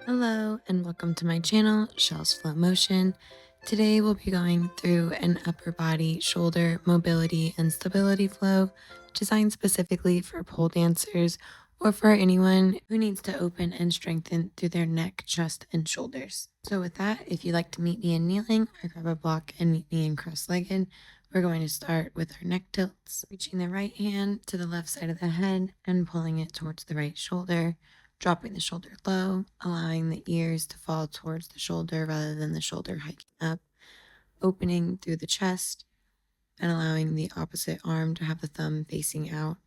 Hello and welcome to my channel, Shell's Flow Motion. Today we'll be going through an upper body, shoulder, mobility, and stability flow designed specifically for pole dancers or for anyone who needs to open and strengthen through their neck, chest, and shoulders. So with that, if you'd like to meet me in kneeling or grab a block and meet me in cross-legged, we're going to start with our neck tilts, reaching the right hand to the left side of the head and pulling it towards the right shoulder, dropping the shoulder low, allowing the ears to fall towards the shoulder rather than the shoulder hiking up, opening through the chest, and allowing the opposite arm to have the thumb facing out.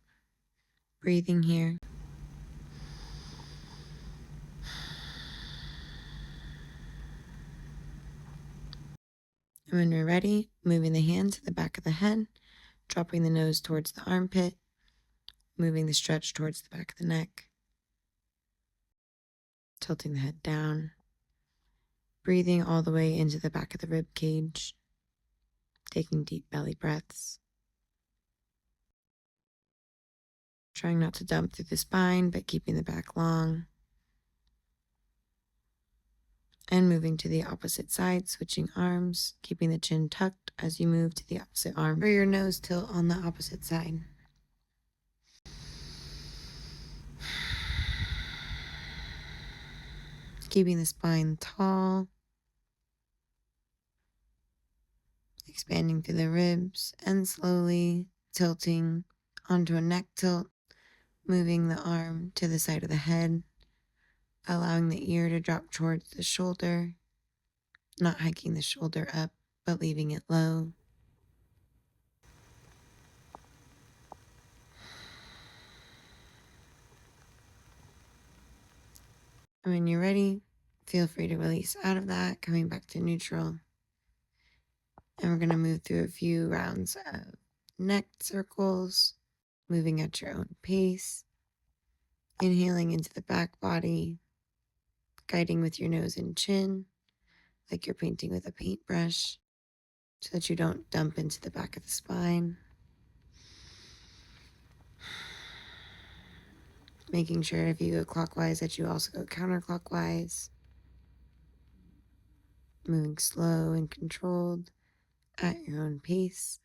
Breathing here. And when you're ready, moving the hand to the back of the head, dropping the nose towards the armpit, moving the stretch towards the back of the neck, tilting the head down, breathing all the way into the back of the rib cage, taking deep belly breaths. Trying not to dump through the spine, but keeping the back long. And moving to the opposite side, switching arms, keeping the chin tucked as you move to the opposite arm for your nose tilt on the opposite side. Keeping the spine tall, expanding through the ribs, and slowly tilting onto a neck tilt, moving the arm to the side of the head, allowing the ear to drop towards the shoulder, not hiking the shoulder up, but leaving it low. And when you're ready, feel free to release out of that, coming back to neutral. And we're going to move through a few rounds of neck circles, moving at your own pace, inhaling into the back body, guiding with your nose and chin, like you're painting with a paintbrush, so that you don't dump into the back of the spine. Making sure if you go clockwise that you also go counterclockwise. Moving slow and controlled at your own pace.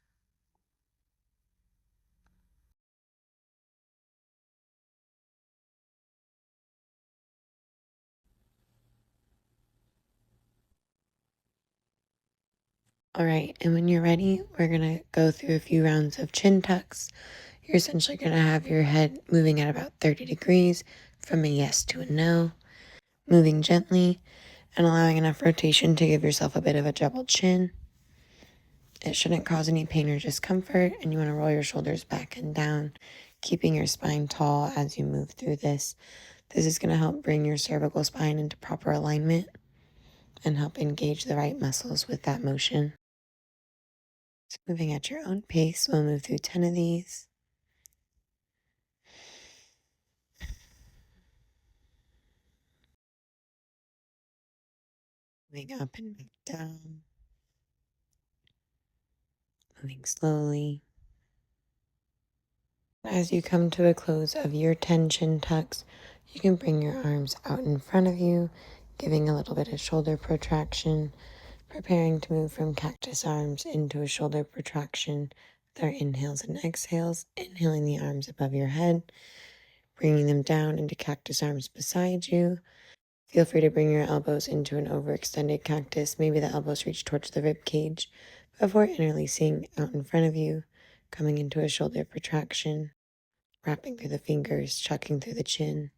All right, and when you're ready, we're going to go through a few rounds of chin tucks. You're essentially going to have your head moving at about 30 degrees from a yes to a no, moving gently and allowing enough rotation to give yourself a bit of a double chin. It shouldn't cause any pain or discomfort, and you want to roll your shoulders back and down, keeping your spine tall as you move through this. This is going to help bring your cervical spine into proper alignment and help engage the right muscles with that motion. So moving at your own pace, we'll move through 10 of these. Moving up and back down. Moving slowly. As you come to a close of your 10 chin tucks, you can bring your arms out in front of you, giving a little bit of shoulder protraction, preparing to move from cactus arms into a shoulder protraction with our inhales and exhales, inhaling the arms above your head, bringing them down into cactus arms beside you. Feel free to bring your elbows into an overextended cactus. Maybe the elbows reach towards the rib cage before interlacing out in front of you, coming into a shoulder protraction, wrapping through the fingers, chucking through the chin.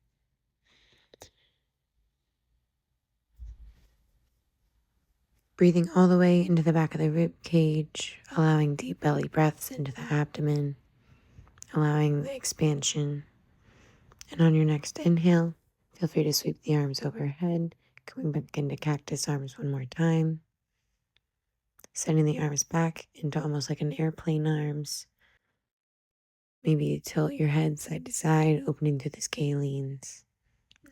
Breathing all the way into the back of the rib cage, allowing deep belly breaths into the abdomen, allowing the expansion. And on your next inhale, feel free to sweep the arms overhead, coming back into cactus arms one more time. Sending the arms back into almost like an airplane arms. Maybe you tilt your head side to side, opening through the scalenes.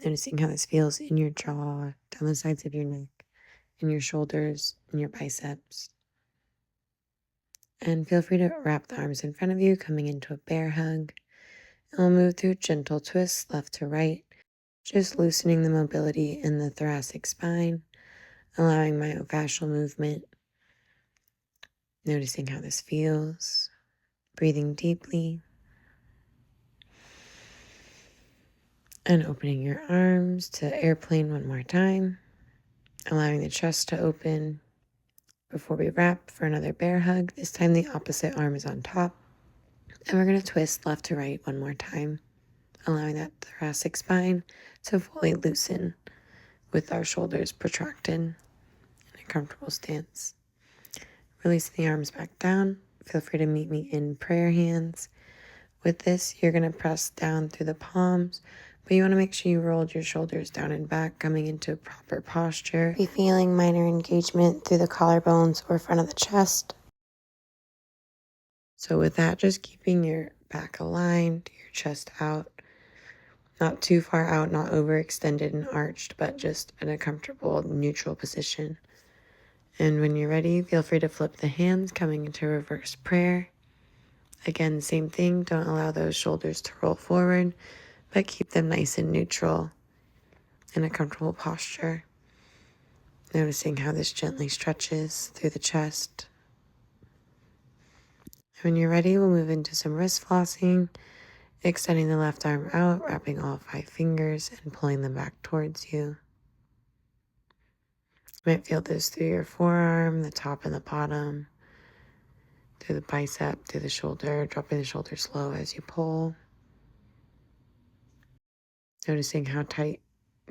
Noticing how this feels in your jaw, down the sides of your neck, in your shoulders, in your biceps. And feel free to wrap the arms in front of you, coming into a bear hug. And we'll move through gentle twists left to right, Just loosening the mobility in the thoracic spine, allowing myofascial movement, noticing how this feels, breathing deeply, and opening your arms to airplane one more time, allowing the chest to open before we wrap for another bear hug. This time the opposite arm is on top, and we're going to twist left to right one more time, allowing that thoracic spine to fully loosen with our shoulders protracted in a comfortable stance. Releasing the arms back down. Feel free to meet me in prayer hands. With this, you're going to press down through the palms, but you want to make sure you rolled your shoulders down and back, coming into a proper posture. Be feeling minor engagement through the collarbones or front of the chest. So with that, just keeping your back aligned, your chest out, not too far out, not overextended and arched, but just in a comfortable, neutral position. And when you're ready, feel free to flip the hands, coming into reverse prayer. Again, same thing, don't allow those shoulders to roll forward, but keep them nice and neutral in a comfortable posture. Noticing how this gently stretches through the chest. When you're ready, we'll move into some wrist flossing, extending the left arm out, wrapping all 5 fingers and pulling them back towards you. You might feel this through your forearm, the top and the bottom, through the bicep, through the shoulder, dropping the shoulder slow as you pull. Noticing how tight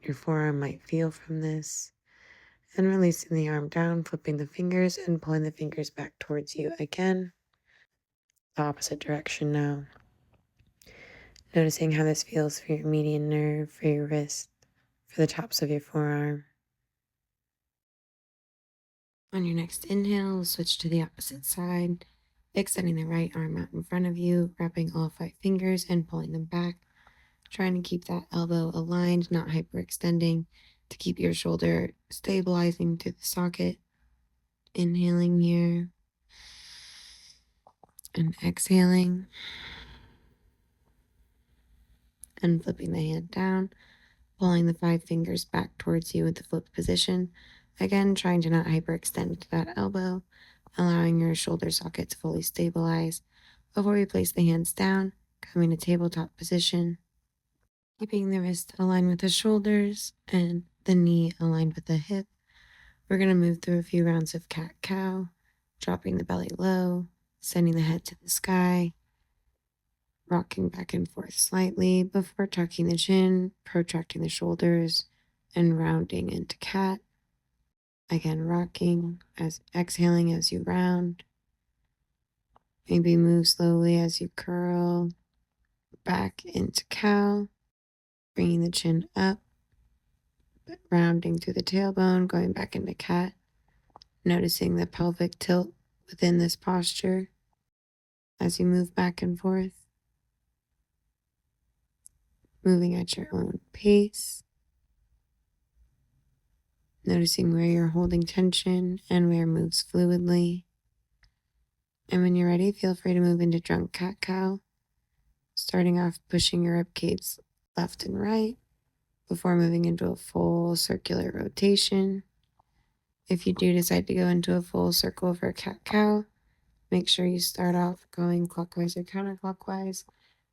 your forearm might feel from this. And releasing the arm down, flipping the fingers and pulling the fingers back towards you again. The opposite direction now. Noticing how this feels for your median nerve, for your wrist, for the tops of your forearm. On your next inhale, switch to the opposite side, extending the right arm out in front of you, wrapping all 5 fingers and pulling them back, trying to keep that elbow aligned, not hyperextending, to keep your shoulder stabilizing through the socket. Inhaling here and exhaling and flipping the hand down, pulling the 5 fingers back towards you with the flipped position. Again, trying to not hyperextend that elbow, allowing your shoulder socket to fully stabilize. Before we place the hands down, coming to tabletop position, keeping the wrist aligned with the shoulders and the knee aligned with the hip. We're going to move through a few rounds of cat-cow, dropping the belly low, sending the head to the sky, rocking back and forth slightly before tucking the chin, protracting the shoulders, and rounding into cat. Again, rocking as exhaling as you round. Maybe move slowly as you curl back into cow, bringing the chin up, but rounding through the tailbone, going back into cat, noticing the pelvic tilt within this posture as you move back and forth, moving at your own pace. Noticing where you're holding tension and where moves fluidly. And when you're ready, feel free to move into drunk cat-cow, starting off pushing your ribcage left and right before moving into a full circular rotation. If you do decide to go into a full circle for cat-cow, make sure you start off going clockwise or counterclockwise,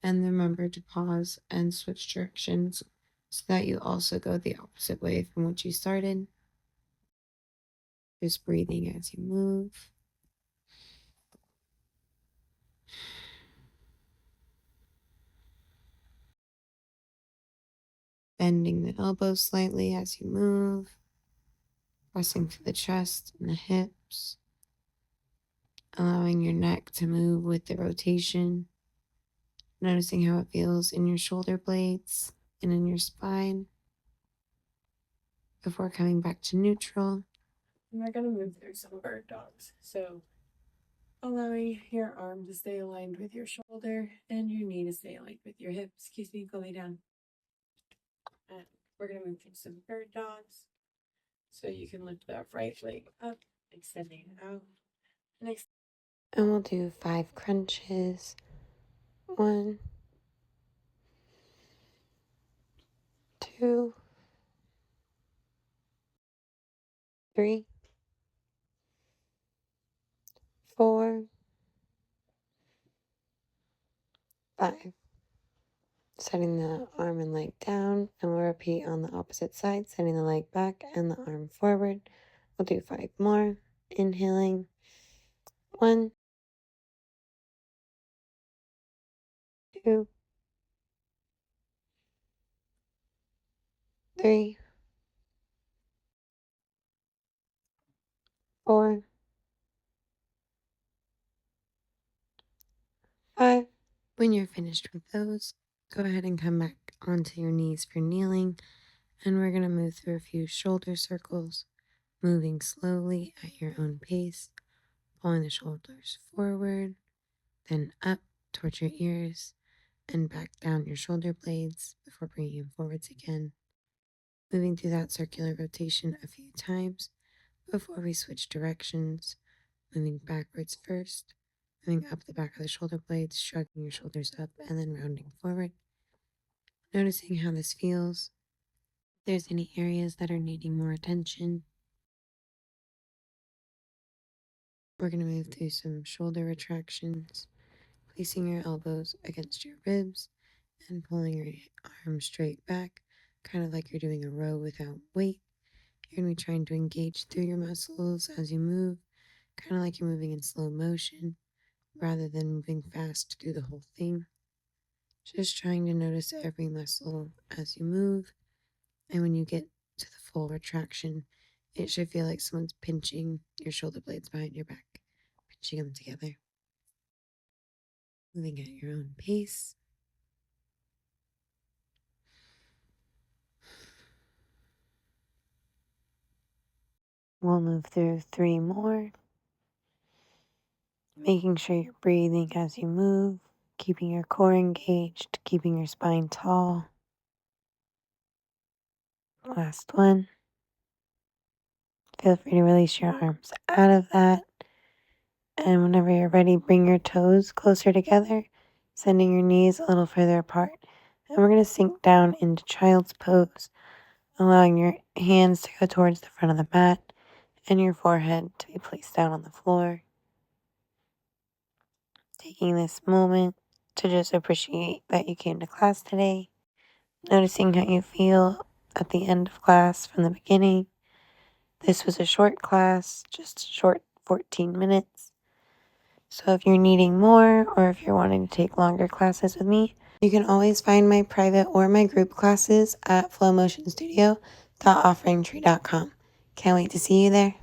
and remember to pause and switch directions so that you also go the opposite way from which you started. Just breathing as you move. Bending the elbows slightly as you move. Pressing to the chest and the hips. Allowing your neck to move with the rotation. Noticing how it feels in your shoulder blades and in your spine. Before coming back to neutral. And we're going to move through some bird dogs. So allowing your arm to stay aligned with your shoulder and your knee to stay aligned with your hips. Excuse me, go lay down. And we're going to move through some bird dogs. So you can lift that right leg up, extending it out. And we'll do 5 crunches. 1, 2, 2, 3, 4, 5. Setting the arm and leg down, and we'll repeat on the opposite side, setting the leg back and the arm forward. We'll do 5 more. Inhaling. 1, 2, 3, 4, 5. When you're finished with those, go ahead and come back onto your knees for kneeling, and we're going to move through a few shoulder circles, moving slowly at your own pace, pulling the shoulders forward, then up towards your ears, and back down your shoulder blades before bringing them forwards again. Moving through that circular rotation a few times before we switch directions, moving backwards first, moving up the back of the shoulder blades, shrugging your shoulders up, and then rounding forward. Noticing how this feels. If there's any areas that are needing more attention, we're going to move through some shoulder retractions, placing your elbows against your ribs and pulling your arms straight back, kind of like you're doing a row without weight. You're going to be trying to engage through your muscles as you move, kind of like you're moving in slow motion rather than moving fast through the whole thing. Just trying to notice every muscle as you move, and when you get to the full retraction, it should feel like someone's pinching your shoulder blades behind your back, pinching them together. Moving at your own pace. We'll move through 3 more, making sure you're breathing as you move, keeping your core engaged, keeping your spine tall. Last one. Feel free to release your arms out of that. And whenever you're ready, bring your toes closer together, sending your knees a little further apart. And we're going to sink down into child's pose, allowing your hands to go towards the front of the mat and your forehead to be placed down on the floor. Taking this moment to just appreciate that you came to class today, noticing how you feel at the end of class from the beginning. This was a short class, just a short 14 minutes. So if you're needing more, or if you're wanting to take longer classes with me, you can always find my private or my group classes at flowmotionstudio.offeringtree.com. Can't wait to see you there.